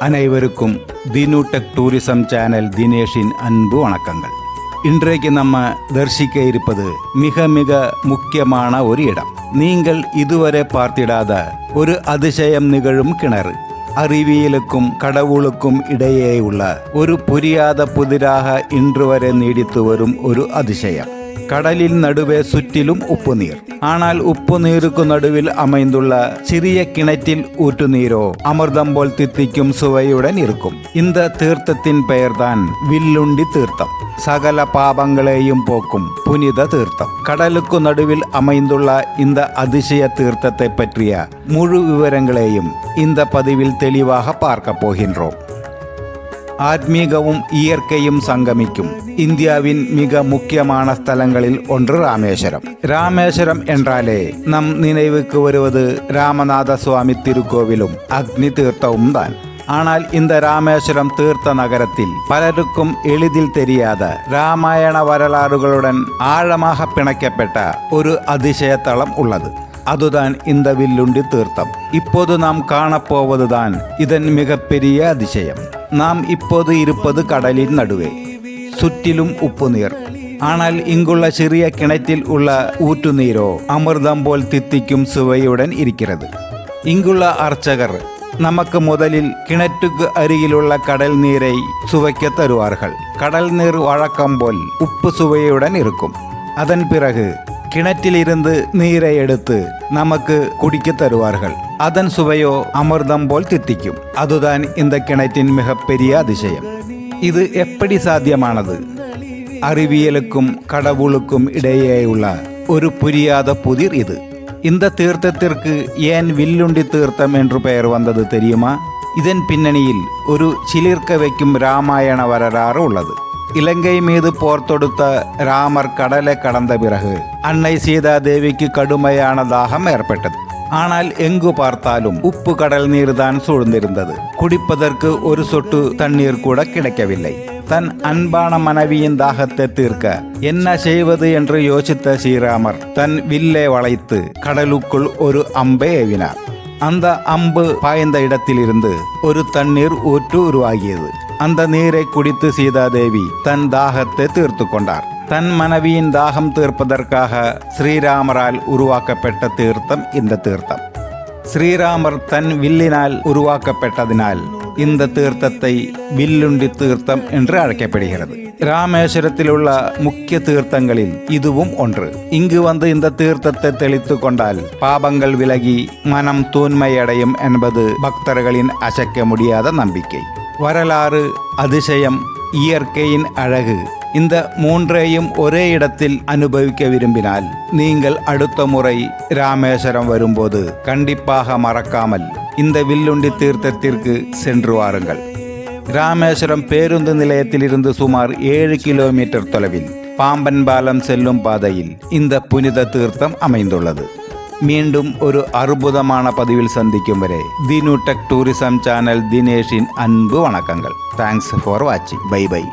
அனைவருக்கும் தினுடெக் tourism channel தினேஷின் அன்பு வணக்கங்கள். இன்றைக்கு நம்ம தரிசிக்க இருப்பது மிக மிக முக்கியமான ஒரு இடம். நீங்கள் இதுவரை பார்த்திடாத ஒரு அதிசயம் நிகழும் கிணறு. அறிவியலுக்கும் கடவுளுக்கும் இடையே உள்ள ஒரு புரியாத புதிராக இன்று வரை நீடித்து வரும் ஒரு அதிசயம். கடலின் நடுவே சுற்றிலும் உப்பு நீர். ஆனால் உப்பு நீருக்கு நடுவில் அமைந்துள்ள சிறிய கிணற்றில் ஊற்று நீரோ அமிர்தம் போல் தித்திக்கும் சுவையுடன் இருக்கும். இந்த தீர்த்தத்தின் பெயர்தான் வில்லுண்டி தீர்த்தம். சகல பாபங்களையும் போக்கும் புனித தீர்த்தம். கடலுக்கு நடுவில் அமைந்துள்ள இந்த அதிசய தீர்த்தத்தை பற்றிய முழு விவரங்களையும் இந்த பதிவில் தெளிவாக பார்க்க போகின்றோம். ஆத்மீகமும் இயற்கையும் சங்கமிக்கும் இந்தியாவின் மிக முக்கியமான ஸ்தலங்களில் ஒன்று ராமேஸ்வரம். ராமேஸ்வரம் என்றாலே நம் நினைவுக்கு வருவது ராமநாத சுவாமி திருக்கோவிலும் அக்னி தீர்த்தமும் தான். ஆனால் இந்த ராமேஸ்வரம் தீர்த்த நகரத்தில் பலருக்கும் எளிதில் தெரியாத ராமாயண வரலாறுகளுடன் ஆழமாக பிணைக்கப்பட்ட ஒரு அதிசய தலம் உள்ளது. அதுதான் இந்த வில்லுண்டி தீர்த்தம். இப்போது நாம் காணப்போவதுதான் இதன் மிகப்பெரிய அதிசயம். நாம் இப்போது இருப்பது கடலின் நடுவே, சுற்றிலும் உப்பு நீர். ஆனால் இங்குள்ள சிறிய கிணற்றில் உள்ள ஊற்று நீரோ அமிர்தம் போல் தித்திக்கும் சுவையுடன் இருக்கிறது. இங்குள்ள அர்ச்சகர் நமக்கு முதலில் கிணற்றுக்கு அருகிலுள்ள கடல் நீரை சுவைக்க தருவார்கள். கடல் நீர் வழக்கம் போல் உப்பு சுவையுடன் இருக்கும். அதன் பிறகு கிணற்றிலிருந்து நீரை எடுத்து நமக்கு குடிக்க தருவார்கள். அதன் சுவையோ அமிர்தம் போல் தித்திக்கும். அதுதான் இந்த கிணற்றின் மிகப்பெரிய அதிசயம். இது எப்படி சாத்தியமானது? அறிவியலுக்கும் கடவுளுக்கும் இடையே உள்ள ஒரு புரியாத புதிர் இது. இந்த தீர்த்தத்திற்கு ஏன் வில்லுண்டி தீர்த்தம் என்று பெயர் வந்தது தெரியுமா? இதன் பின்னணியில் ஒரு சிலிர்க்க வைக்கும் ராமாயண வரலாறு உள்ளது. இலங்கை மீது போர் தொடுத்த ராமர் கடலை கடந்த பிறகு அன்னை சீதா தேவிக்கு கடுமையான தாகம் ஏற்பட்டது. ஆனால் எங்கு பார்த்தாலும் உப்பு கடல் நீர் தான் சூழ்ந்திருந்தது. குடிப்பதற்கு ஒரு சொட்டு தண்ணீர் கூட கிடைக்கவில்லை. தன் அன்பான மனைவியின் தாகத்தை தீர்க்க என்ன செய்வது என்று யோசித்த ஸ்ரீராமர் தன் வில்லை வளைத்து கடலுக்குள் ஒரு அம்பை ஏவினார். அந்த அம்பு பாய்ந்த இடத்திலிருந்து ஒரு தண்ணீர் ஊற்று உருவாகியது. அந்த நீரை குடித்து சீதாதேவி தன் தாகத்தை தீர்த்து கொண்டார். தன் மனைவியின் தாகம் தீர்ப்பதற்காக ஸ்ரீராமரால் உருவாக்கப்பட்ட தீர்த்தம் இந்த தீர்த்தம். ஸ்ரீராமர் தன் வில்லினால் உருவாக்கப்பட்டதினால் இந்த தீர்த்தத்தை வில்லுண்டி தீர்த்தம் என்று அழைக்கப்படுகிறது. ராமேஸ்வரத்தில் உள்ள முக்கிய தீர்த்தங்களில் இதுவும் ஒன்று. இங்கு வந்து இந்த தீர்த்தத்தை தெளித்து கொண்டால் பாபங்கள் விலகி மனம் தூய்மையடையும் என்பது பக்தர்களின் அசைக்க முடியாத நம்பிக்கை. வரலாறு, அதிசயம், இயற்கையின் அழகு, இந்த மூன்றையும் ஒரே இடத்தில் அனுபவிக்க விரும்பினால் நீங்கள் அடுத்த முறை ராமேஸ்வரம் வரும்போது கண்டிப்பாக மறக்காமல் இந்த வில்லுண்டி தீர்த்தத்திற்கு சென்று வாருங்கள். ராமேஸ்வரம் பேருந்து நிலையத்திலிருந்து சுமார் 7 கிலோமீட்டர் தொலைவில் பாம்பன் பாலம் செல்லும் பாதையில் இந்த புனித தீர்த்தம் அமைந்துள்ளது. மீண்டும் ஒரு அற்புதமான பதிவில் சந்திக்கும் வரை தினுடெக் டூரிசம் சேனல் தினேஷின் அன்பு வணக்கங்கள். தேங்க்ஸ் ஃபார் வாட்சிங். Bye by.